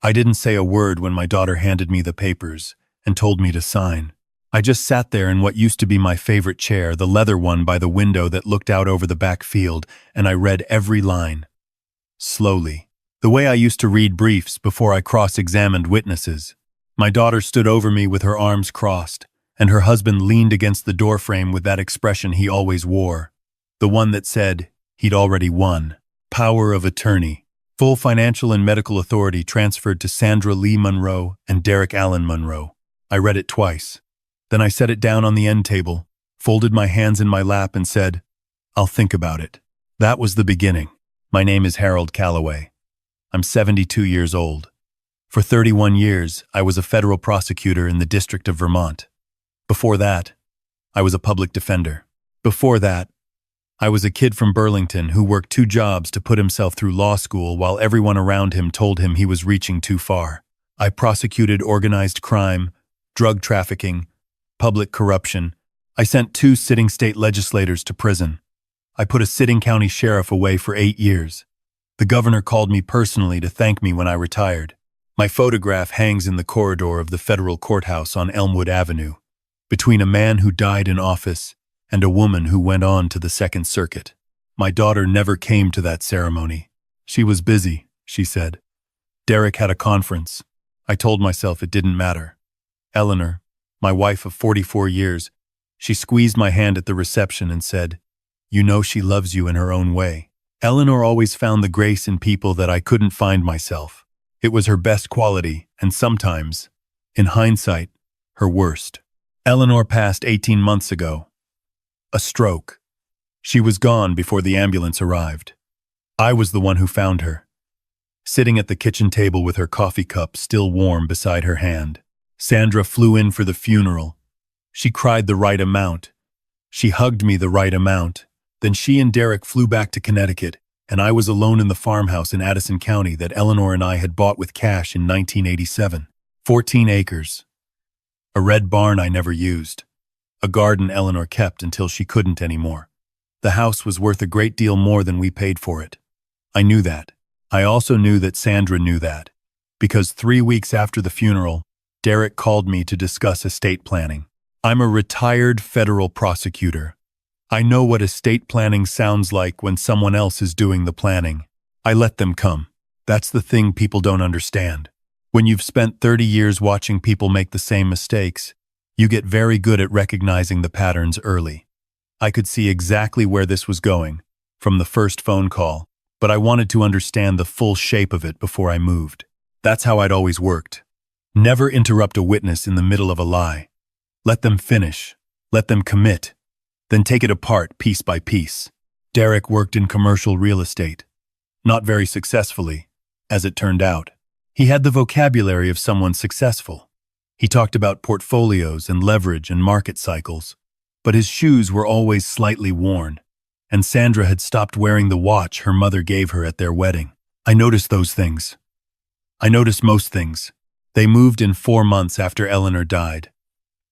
I didn't say a word when my daughter handed me the papers and told me to sign. I just sat there in what used to be my favorite chair, the leather one by the window that looked out over the back field, and I read every line. Slowly. The way I used to read briefs before I cross-examined witnesses. My daughter stood over me with her arms crossed, and her husband leaned against the doorframe with that expression he always wore. The one that said, he'd already won. Power of attorney. Full financial and medical authority transferred to Sandra Lee Monroe and Derek Allen Monroe. I read it twice. Then I set it down on the end table, folded my hands in my lap and said, I'll think about it. That was the beginning. My name is Harold Calloway. I'm 72 years old. For 31 years, I was a federal prosecutor in the District of Vermont. Before that, I was a public defender. Before that, I was a kid from Burlington who worked 2 jobs to put himself through law school while everyone around him told him he was reaching too far. I prosecuted organized crime, drug trafficking, public corruption. I sent 2 sitting state legislators to prison. I put a sitting county sheriff away for 8 years. The governor called me personally to thank me when I retired. My photograph hangs in the corridor of the federal courthouse on Elmwood Avenue, between a man who died in office and a woman who went on to the Second Circuit. My daughter never came to that ceremony. She was busy, she said. Derek had a conference. I told myself it didn't matter. Eleanor, my wife of 44 years, she squeezed my hand at the reception and said, You know she loves you in her own way. Eleanor always found the grace in people that I couldn't find myself. It was her best quality, and sometimes, in hindsight, her worst. Eleanor passed 18 months ago. A stroke. She was gone before the ambulance arrived. I was the one who found her, sitting at the kitchen table with her coffee cup still warm beside her hand. Sandra flew in for the funeral. She cried the right amount. She hugged me the right amount. Then she and Derek flew back to Connecticut, and I was alone in the farmhouse in Addison County that Eleanor and I had bought with cash in 1987. 14 acres. A red barn I never used. A garden Eleanor kept until she couldn't anymore. The house was worth a great deal more than we paid for it. I knew that. I also knew that Sandra knew that, because 3 weeks after the funeral, Derek called me to discuss estate planning. I'm a retired federal prosecutor. I know what estate planning sounds like when someone else is doing the planning. I let them come. That's the thing people don't understand. When you've spent 30 years watching people make the same mistakes, you get very good at recognizing the patterns early. I could see exactly where this was going, from the first phone call, but I wanted to understand the full shape of it before I moved. That's how I'd always worked. Never interrupt a witness in the middle of a lie. Let them finish. Let them commit. Then take it apart piece by piece. Derek worked in commercial real estate. Not very successfully, as it turned out. He had the vocabulary of someone successful. He talked about portfolios and leverage and market cycles, but his shoes were always slightly worn, and Sandra had stopped wearing the watch her mother gave her at their wedding. I noticed those things. I noticed most things. They moved in 4 months after Eleanor died.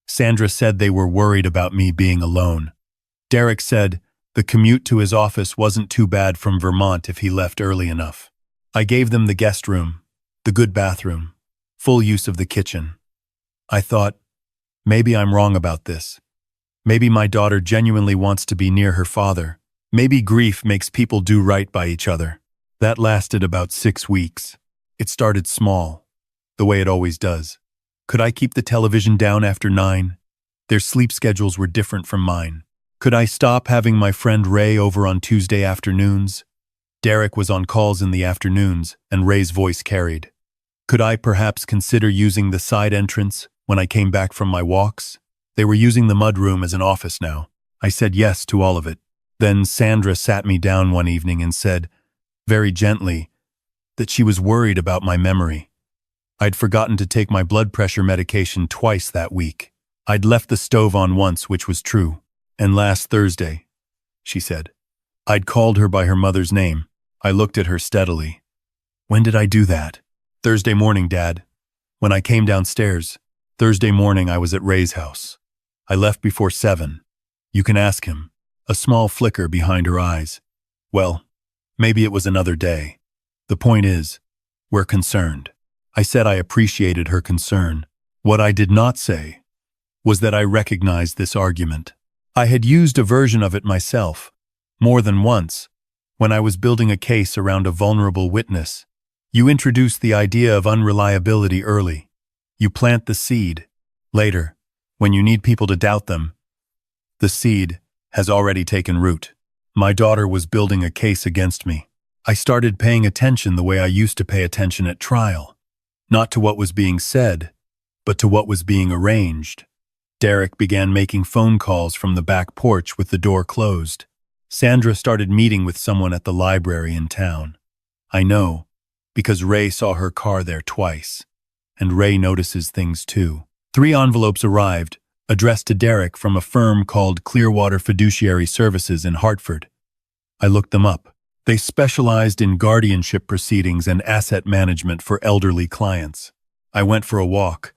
Sandra said they were worried about me being alone. Derek said the commute to his office wasn't too bad from Vermont if he left early enough. I gave them the guest room, the good bathroom, full use of the kitchen. I thought, maybe I'm wrong about this. Maybe my daughter genuinely wants to be near her father. Maybe grief makes people do right by each other. That lasted about 6 weeks. It started small, the way it always does. Could I keep the television down after 9? Their sleep schedules were different from mine. Could I stop having my friend Ray over on Tuesday afternoons? Derek was on calls in the afternoons, and Ray's voice carried. Could I perhaps consider using the side entrance when I came back from my walks? They were using the mudroom as an office now. I said yes to all of it. Then Sandra sat me down one evening and said, very gently, that she was worried about my memory. I'd forgotten to take my blood pressure medication twice that week. I'd left the stove on once, which was true. And last Thursday, she said. I'd called her by her mother's name. I looked at her steadily. When did I do that? Thursday morning, Dad. When I came downstairs. Thursday morning I was at Ray's house. I left before 7. You can ask him. A small flicker behind her eyes. Well, maybe it was another day. The point is, we're concerned. I said I appreciated her concern. What I did not say was that I recognized this argument. I had used a version of it myself, more than once, when I was building a case around a vulnerable witness. You introduce the idea of unreliability early. You plant the seed. Later, when you need people to doubt them, the seed has already taken root. My daughter was building a case against me. I started paying attention the way I used to pay attention at trial. Not to what was being said, but to what was being arranged. Derek began making phone calls from the back porch with the door closed. Sandra started meeting with someone at the library in town. I know, because Ray saw her car there twice. And Ray notices things too. 3 envelopes arrived, addressed to Derek from a firm called Clearwater Fiduciary Services in Hartford. I looked them up. They specialized in guardianship proceedings and asset management for elderly clients. I went for a walk.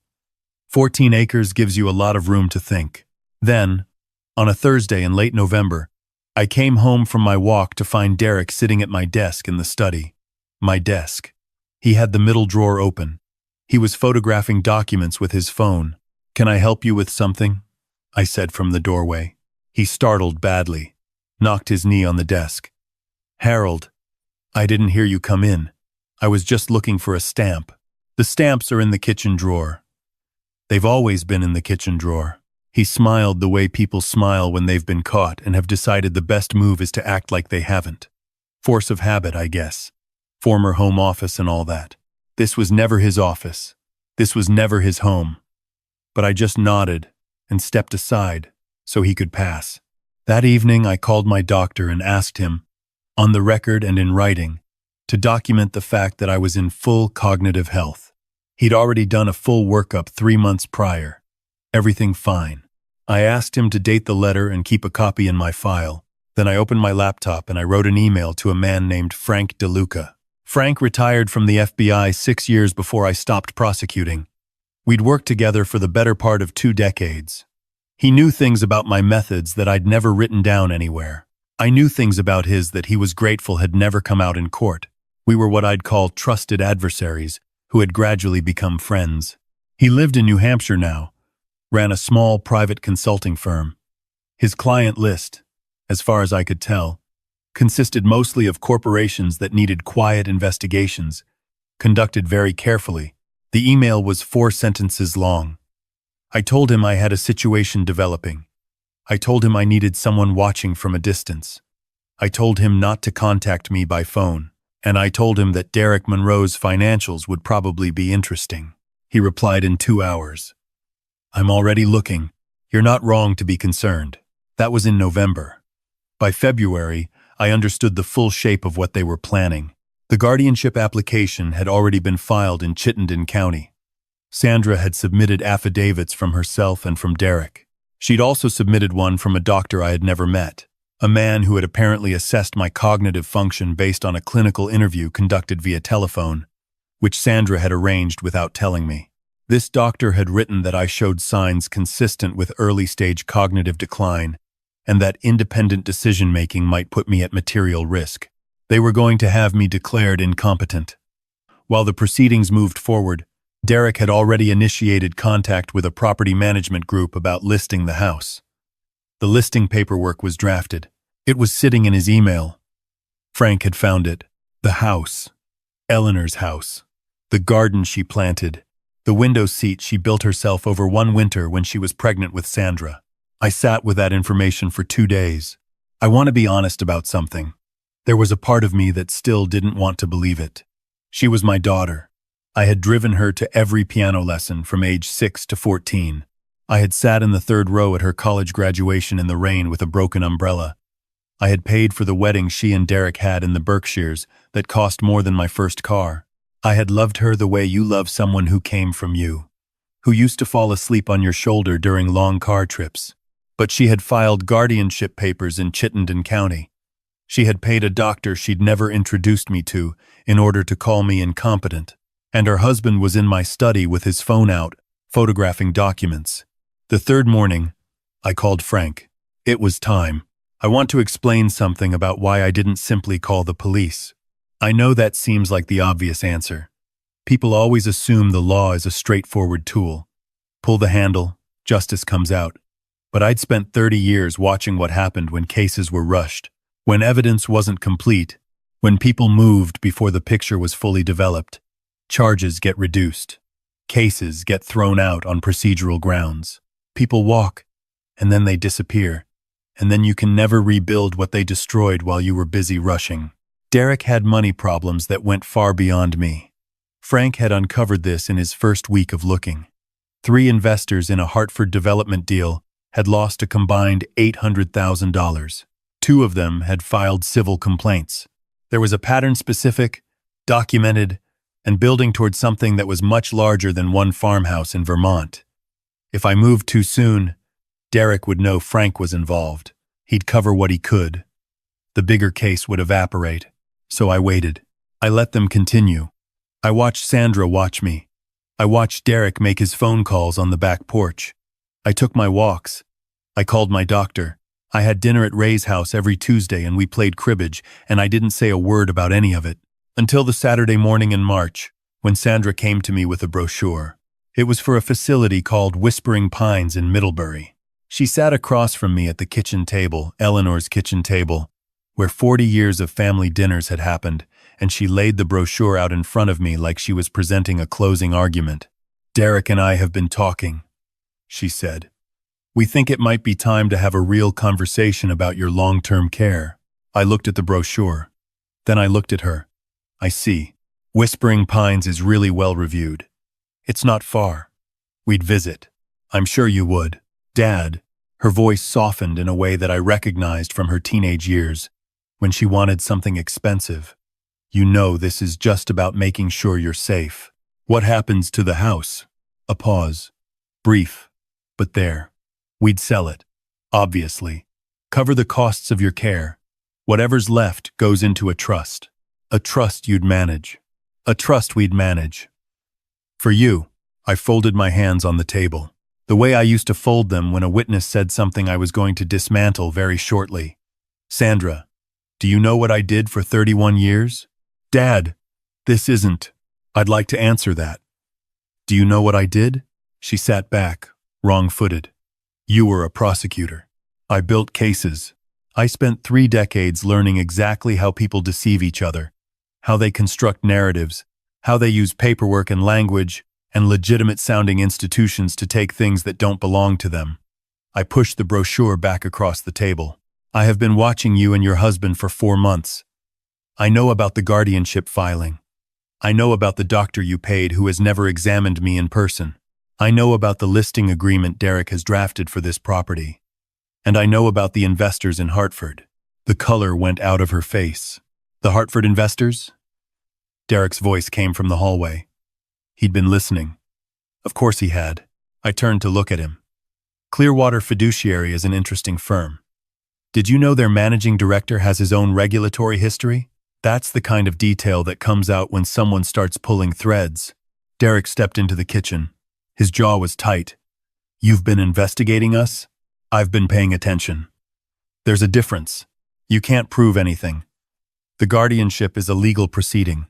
14 acres gives you a lot of room to think. Then, on a Thursday in late November, I came home from my walk to find Derek sitting at my desk in the study. My desk. He had the middle drawer open. He was photographing documents with his phone. "Can I help you with something?" I said from the doorway. He startled badly, knocked his knee on the desk. "Harold, I didn't hear you come in. I was just looking for a stamp." "The stamps are in the kitchen drawer." "They've always been in the kitchen drawer." He smiled the way people smile when they've been caught and have decided the best move is to act like they haven't. Force of habit, I guess. Former home office and all that. This was never his office. This was never his home. But I just nodded and stepped aside so he could pass. That evening I called my doctor and asked him, on the record and in writing, to document the fact that I was in full cognitive health. He'd already done a full workup 3 months prior. Everything fine. I asked him to date the letter and keep a copy in my file. Then I opened my laptop and I wrote an email to a man named Frank DeLuca. Frank retired from the FBI 6 years before I stopped prosecuting. We'd worked together for the better part of 2 decades. He knew things about my methods that I'd never written down anywhere. I knew things about his that he was grateful had never come out in court. We were what I'd call trusted adversaries, who had gradually become friends. He lived in New Hampshire now, ran a small private consulting firm. His client list, as far as I could tell, consisted mostly of corporations that needed quiet investigations, conducted very carefully. The email was 4 sentences long. I told him I had a situation developing. I told him I needed someone watching from a distance. I told him not to contact me by phone. And I told him that Derek Monroe's financials would probably be interesting. He replied in 2 hours. "I'm already looking. You're not wrong to be concerned." That was in November. By February, I understood the full shape of what they were planning. The guardianship application had already been filed in Chittenden County. Sandra had submitted affidavits from herself and from Derek. She'd also submitted one from a doctor I had never met, a man who had apparently assessed my cognitive function based on a clinical interview conducted via telephone, which Sandra had arranged without telling me. This doctor had written that I showed signs consistent with early-stage cognitive decline and that independent decision-making might put me at material risk. They were going to have me declared incompetent. While the proceedings moved forward, Derek had already initiated contact with a property management group about listing the house. The listing paperwork was drafted. It was sitting in his email. Frank had found it. The house. Eleanor's house. The garden she planted. The window seat she built herself over one winter when she was pregnant with Sandra. I sat with that information for 2 days. I want to be honest about something. There was a part of me that still didn't want to believe it. She was my daughter. I had driven her to every piano lesson from age 6 to 14. I had sat in the 3rd row at her college graduation in the rain with a broken umbrella. I had paid for the wedding she and Derek had in the Berkshires that cost more than my first car. I had loved her the way you love someone who came from you, who used to fall asleep on your shoulder during long car trips. But she had filed guardianship papers in Chittenden County. She had paid a doctor she'd never introduced me to in order to call me incompetent. And her husband was in my study with his phone out, photographing documents. The 3rd morning, I called Frank. It was time. I want to explain something about why I didn't simply call the police. I know that seems like the obvious answer. People always assume the law is a straightforward tool. Pull the handle, justice comes out. But I'd spent 30 years watching what happened when cases were rushed, when evidence wasn't complete, when people moved before the picture was fully developed. Charges get reduced. Cases get thrown out on procedural grounds. People walk, and then they disappear. And then you can never rebuild what they destroyed while you were busy rushing. Derek had money problems that went far beyond me. Frank had uncovered this in his first week of looking. 3 investors in a Hartford development deal had lost a combined $800,000. 2 of them had filed civil complaints. There was a pattern specific, documented, and building towards something that was much larger than one farmhouse in Vermont. If I moved too soon, Derek would know Frank was involved. He'd cover what he could. The bigger case would evaporate. So I waited. I let them continue. I watched Sandra watch me. I watched Derek make his phone calls on the back porch. I took my walks. I called my doctor. I had dinner at Ray's house every Tuesday and we played cribbage, and I didn't say a word about any of it. Until the Saturday morning in March, when Sandra came to me with a brochure. It was for a facility called Whispering Pines in Middlebury. She sat across from me at the kitchen table, Eleanor's kitchen table, where 40 years of family dinners had happened, and she laid the brochure out in front of me like she was presenting a closing argument. "Derek and I have been talking," she said. "We think it might be time to have a real conversation about your long-term care." I looked at the brochure. Then I looked at her. "I see. Whispering Pines is really well reviewed. It's not far. We'd visit. I'm sure you would." "Dad," her voice softened in a way that I recognized from her teenage years, when she wanted something expensive. "You know this is just about making sure you're safe. What happens to the house?" A pause. Brief. But there. "We'd sell it. Obviously. Cover the costs of your care. Whatever's left goes into a trust. A trust you'd manage. A trust we'd manage. For you." I folded my hands on the table, the way I used to fold them when a witness said something I was going to dismantle very shortly. "Sandra, do you know what I did for 31 years? "Dad, this isn't. I'd like to answer that." "Do you know what I did?" She sat back, wrong-footed. "You were a prosecutor. I built cases. I spent 3 decades learning exactly how people deceive each other, how they construct narratives, how they use paperwork and language and legitimate-sounding institutions to take things that don't belong to them." I pushed the brochure back across the table. "I have been watching you and your husband for 4 months. I know about the guardianship filing. I know about the doctor you paid who has never examined me in person. I know about the listing agreement Derek has drafted for this property. And I know about the investors in Hartford." The color went out of her face. "The Hartford investors?" Derek's voice came from the hallway. He'd been listening. Of course he had. I turned to look at him. "Clearwater Fiduciary is an interesting firm. Did you know their managing director has his own regulatory history? That's the kind of detail that comes out when someone starts pulling threads." Derek stepped into the kitchen. His jaw was tight. "You've been investigating us? I've been paying attention. There's a difference. You can't prove anything. The guardianship is a legal proceeding.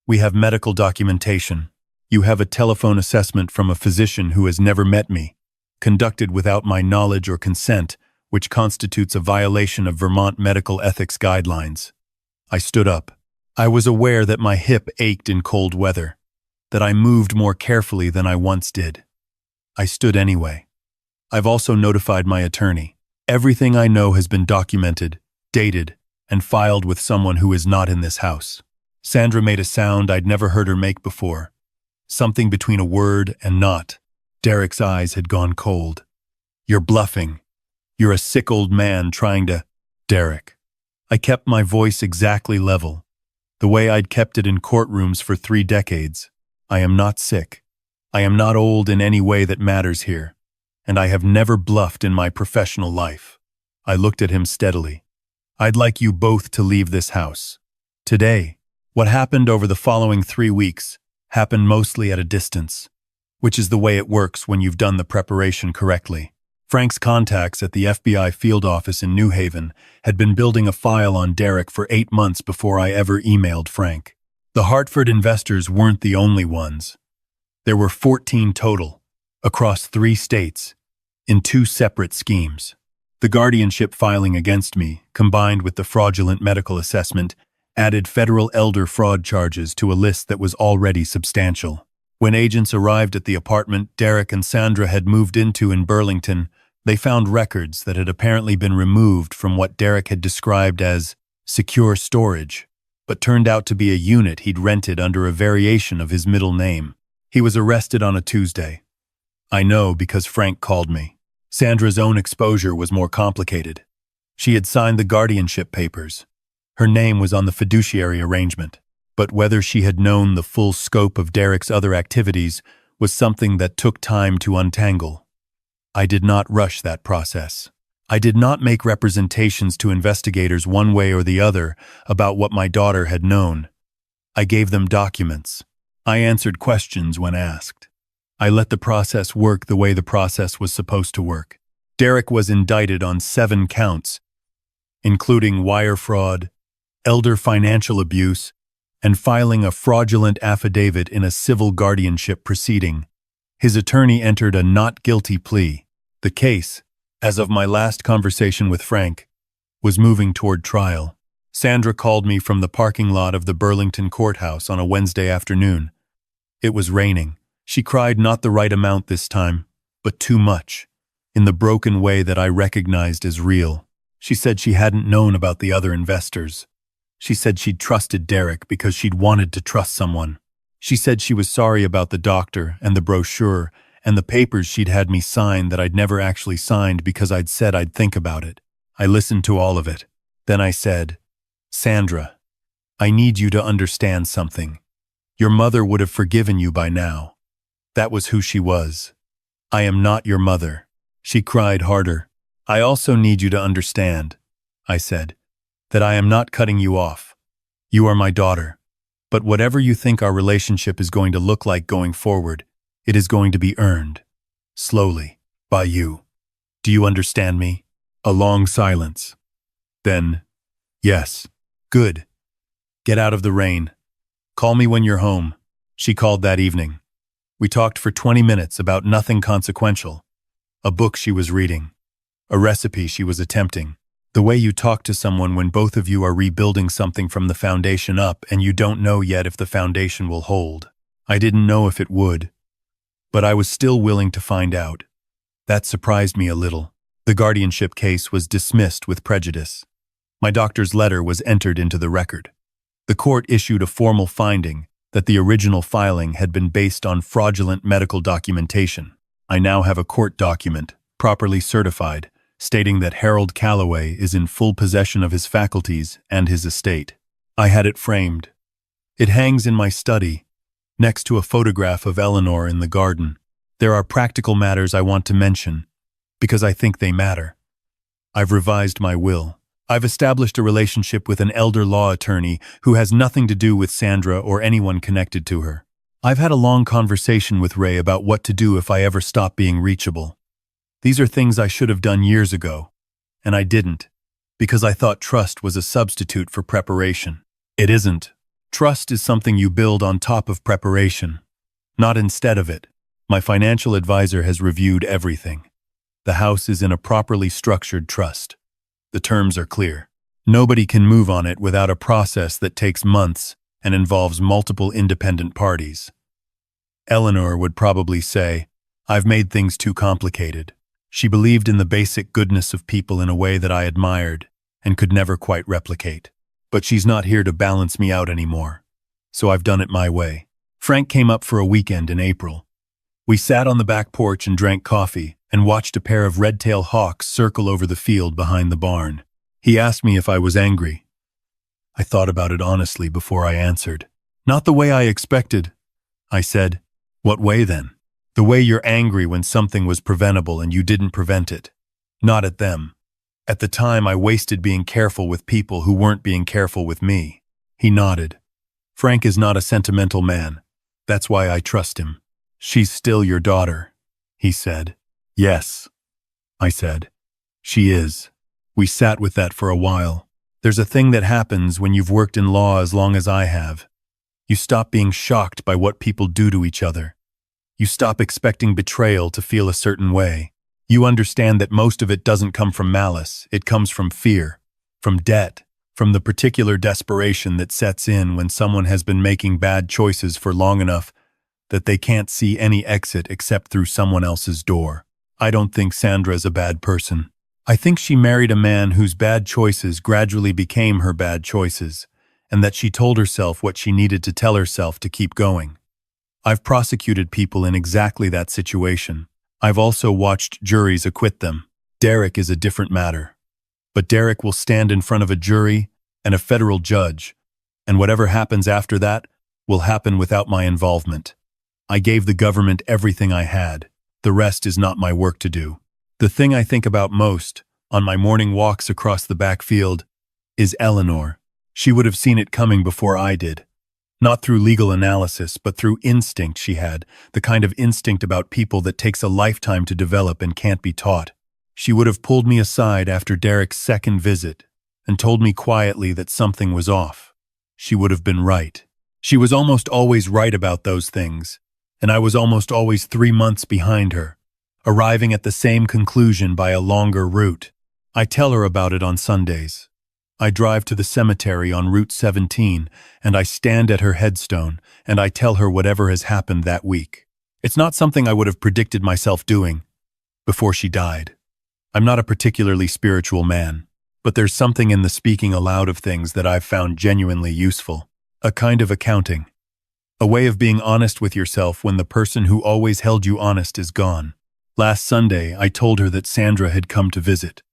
We have medical documentation. You have a telephone assessment from a physician who has never met me, conducted without my knowledge or consent, which constitutes a violation of Vermont medical ethics guidelines." I stood up. I was aware that my hip ached in cold weather, that I moved more carefully than I once did. I stood anyway. "I've also notified my attorney. Everything I know has been documented, dated, and filed with someone who is not in this house." Sandra made a sound I'd never heard her make before. Something between a word and not. Derek's eyes had gone cold. "You're bluffing. You're a sick old man trying to—" "Derek." I kept my voice exactly level, the way I'd kept it in courtrooms for 3 decades. "I am not sick. I am not old in any way that matters here, and I have never bluffed in my professional life." I looked at him steadily. "I'd like you both to leave this house. Today." What happened over the following 3 weeks happened mostly at a distance, which is the way it works when you've done the preparation correctly. Frank's contacts at the FBI field office in New Haven had been building a file on Derek for 8 months before I ever emailed Frank. The Hartford investors weren't the only ones. There were 14 total, across 3 states, in 2 separate schemes. The guardianship filing against me, combined with the fraudulent medical assessment, added federal elder fraud charges to a list that was already substantial. When agents arrived at the apartment Derek and Sandra had moved into in Burlington, they found records that had apparently been removed from what Derek had described as secure storage, but turned out to be a unit he'd rented under a variation of his middle name. He was arrested on a Tuesday. I know because Frank called me. Sandra's own exposure was more complicated. She had signed the guardianship papers. Her name was on the fiduciary arrangement. But whether she had known the full scope of Derek's other activities was something that took time to untangle. I did not rush that process. I did not make representations to investigators one way or the other about what my daughter had known. I gave them documents. I answered questions when asked. I let the process work the way the process was supposed to work. Derek was indicted on 7 counts, including wire fraud, elder financial abuse, and filing a fraudulent affidavit in a civil guardianship proceeding. His attorney entered a not guilty plea. The case, as of my last conversation with Frank, was moving toward trial. Sandra called me from the parking lot of the Burlington courthouse on a Wednesday afternoon. It was raining. She cried not the right amount this time, but too much, in the broken way that I recognized as real. She said she hadn't known about the other investors. She said she'd trusted Derek because she'd wanted to trust someone. She said she was sorry about the doctor and the brochure and the papers she'd had me sign that I'd never actually signed because I'd said I'd think about it. I listened to all of it. Then I said, "Sandra, I need you to understand something. Your mother would have forgiven you by now. That was who she was. I am not your mother." She cried harder. "I also need you to understand," I said, "that I am not cutting you off. You are my daughter. But whatever you think our relationship is going to look like going forward, it is going to be earned. Slowly. By you. Do you understand me?" A long silence. Then, "Yes. Good. Get out of the rain. Call me when you're home." She called that evening. We talked for 20 minutes about nothing consequential. A book she was reading. A recipe she was attempting. The way you talk to someone when both of you are rebuilding something from the foundation up and you don't know yet if the foundation will hold. I didn't know if it would, but I was still willing to find out. That surprised me a little. The guardianship case was dismissed with prejudice. My doctor's letter was entered into the record. The court issued a formal finding that the original filing had been based on fraudulent medical documentation. I now have a court document, properly certified, stating that Harold Calloway is in full possession of his faculties and his estate. I had it framed. It hangs in my study, next to a photograph of Eleanor in the garden. There are practical matters I want to mention, because I think they matter. I've revised my will. I've established a relationship with an elder law attorney who has nothing to do with Sandra or anyone connected to her. I've had a long conversation with Ray about what to do if I ever stop being reachable. These are things I should have done years ago, and I didn't, because I thought trust was a substitute for preparation. It isn't. Trust is something you build on top of preparation, not instead of it. My financial advisor has reviewed everything. The house is in a properly structured trust. The terms are clear. Nobody can move on it without a process that takes months and involves multiple independent parties. Eleanor would probably say, "I've made things too complicated." She believed in the basic goodness of people in a way that I admired and could never quite replicate. But she's not here to balance me out anymore, so I've done it my way. Frank came up for a weekend in April. We sat on the back porch and drank coffee and watched a pair of red-tail hawks circle over the field behind the barn. He asked me if I was angry. I thought about it honestly before I answered. "Not the way I expected," I said. "What way then?" "The way you're angry when something was preventable and you didn't prevent it. Not at them. At the time, I wasted being careful with people who weren't being careful with me." He nodded. "Frank is not a sentimental man. That's why I trust him." "She's still your daughter," he said. "Yes," I said. "She is." We sat with that for a while. There's a thing that happens when you've worked in law as long as I have. You stop being shocked by what people do to each other. You stop expecting betrayal to feel a certain way. You understand that most of it doesn't come from malice, it comes from fear, from debt, from the particular desperation that sets in when someone has been making bad choices for long enough that they can't see any exit except through someone else's door. I don't think Sandra's a bad person. I think she married a man whose bad choices gradually became her bad choices, and that she told herself what she needed to tell herself to keep going. I've prosecuted people in exactly that situation. I've also watched juries acquit them. Derek is a different matter. But Derek will stand in front of a jury and a federal judge, and whatever happens after that will happen without my involvement. I gave the government everything I had. The rest is not my work to do. The thing I think about most, on my morning walks across the backfield, is Eleanor. She would have seen it coming before I did. Not through legal analysis, but through instinct she had, the kind of instinct about people that takes a lifetime to develop and can't be taught. She would have pulled me aside after Derek's second visit and told me quietly that something was off. She would have been right. She was almost always right about those things, and I was almost always 3 months behind her, arriving at the same conclusion by a longer route. I tell her about it on Sundays. I drive to the cemetery on Route 17, and I stand at her headstone, and I tell her whatever has happened that week. It's not something I would have predicted myself doing before she died. I'm not a particularly spiritual man, but there's something in the speaking aloud of things that I've found genuinely useful. A kind of accounting. A way of being honest with yourself when the person who always held you honest is gone. Last Sunday, I told her that Sandra had come to visit,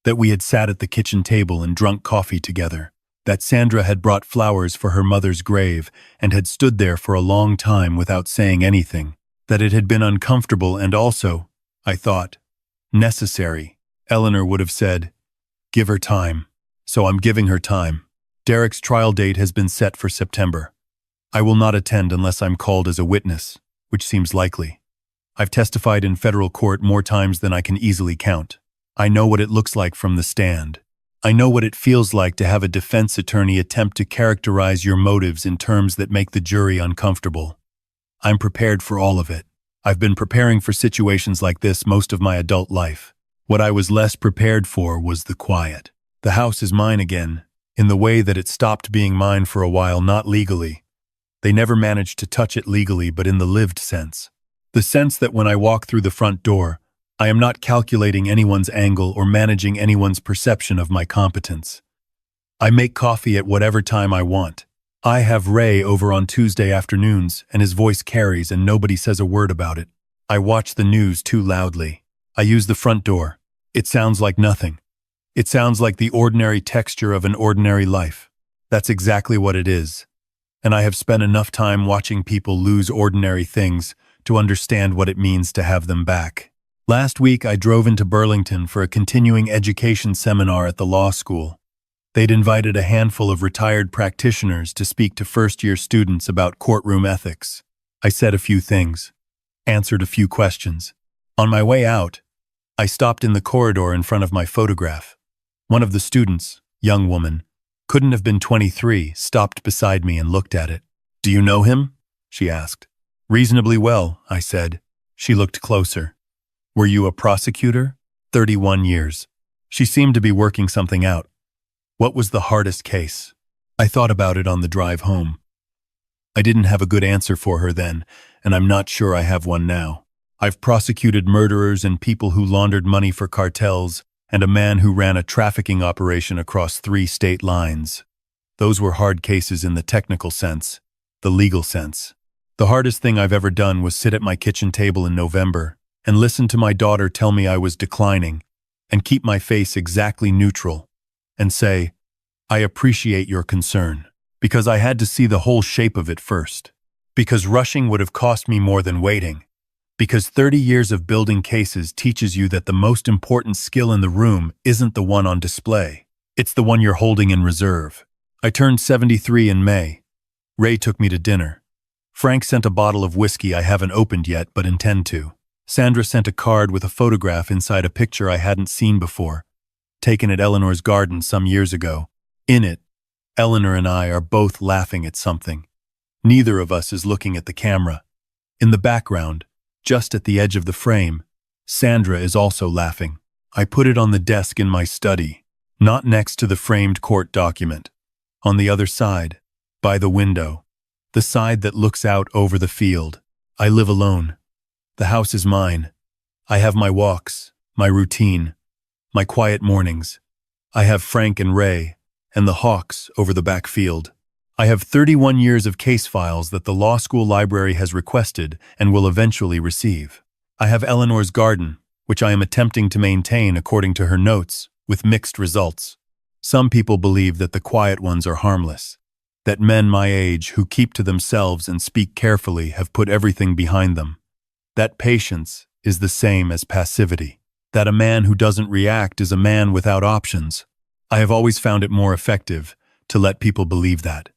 that we had sat at the kitchen table and drunk coffee together, that Sandra had brought flowers for her mother's grave and had stood there for a long time without saying anything, that it had been uncomfortable and also, I thought, necessary. Eleanor would have said, "Give her time." So I'm giving her time. Derek's trial date has been set for September. I will not attend unless I'm called as a witness, which seems likely. I've testified in federal court more times than I can easily count. I know what it looks like from the stand. I know what it feels like to have a defense attorney attempt to characterize your motives in terms that make the jury uncomfortable. I'm prepared for all of it. I've been preparing for situations like this most of my adult life. What I was less prepared for was the quiet. The house is mine again, in the way that it stopped being mine for a while, not legally. They never managed to touch it legally, but in the lived sense. The sense that when I walk through the front door, I am not calculating anyone's angle or managing anyone's perception of my competence. I make coffee at whatever time I want. I have Ray over on Tuesday afternoons, and his voice carries and nobody says a word about it. I watch the news too loudly. I use the front door. It sounds like nothing. It sounds like the ordinary texture of an ordinary life. That's exactly what it is. And I have spent enough time watching people lose ordinary things to understand what it means to have them back. Last week, I drove into Burlington for a continuing education seminar at the law school. They'd invited a handful of retired practitioners to speak to first-year students about courtroom ethics. I said a few things, answered a few questions. On my way out, I stopped in the corridor in front of my photograph. One of the students, young woman, couldn't have been 23, stopped beside me and looked at it. "Do you know him?" she asked. "Reasonably well," I said. She looked closer. "Were you a prosecutor?" 31 years. She seemed to be working something out. "What was the hardest case?" I thought about it on the drive home. I didn't have a good answer for her then, and I'm not sure I have one now. I've prosecuted murderers and people who laundered money for cartels, and a man who ran a trafficking operation across 3 state lines. Those were hard cases in the technical sense, the legal sense. The hardest thing I've ever done was sit at my kitchen table in November and listen to my daughter tell me I was declining, and keep my face exactly neutral, and say, "I appreciate your concern," because I had to see the whole shape of it first. Because rushing would have cost me more than waiting. Because 30 years of building cases teaches you that the most important skill in the room isn't the one on display. It's the one you're holding in reserve. I turned 73 in May. Ray took me to dinner. Frank sent a bottle of whiskey I haven't opened yet but intend to. Sandra sent a card with a photograph inside a picture I hadn't seen before, taken at Eleanor's garden some years ago. In it, Eleanor and I are both laughing at something. Neither of us is looking at the camera. In the background, just at the edge of the frame, Sandra is also laughing. I put it on the desk in my study, not next to the framed court document. On the other side, by the window, the side that looks out over the field. I live alone. The house is mine. I have my walks, my routine, my quiet mornings. I have Frank and Ray, and the hawks over the back field. I have 31 years of case files that the law school library has requested and will eventually receive. I have Eleanor's garden, which I am attempting to maintain according to her notes, with mixed results. Some people believe that the quiet ones are harmless, that men my age who keep to themselves and speak carefully have put everything behind them. That patience is the same as passivity, that a man who doesn't react is a man without options. I have always found it more effective to let people believe that.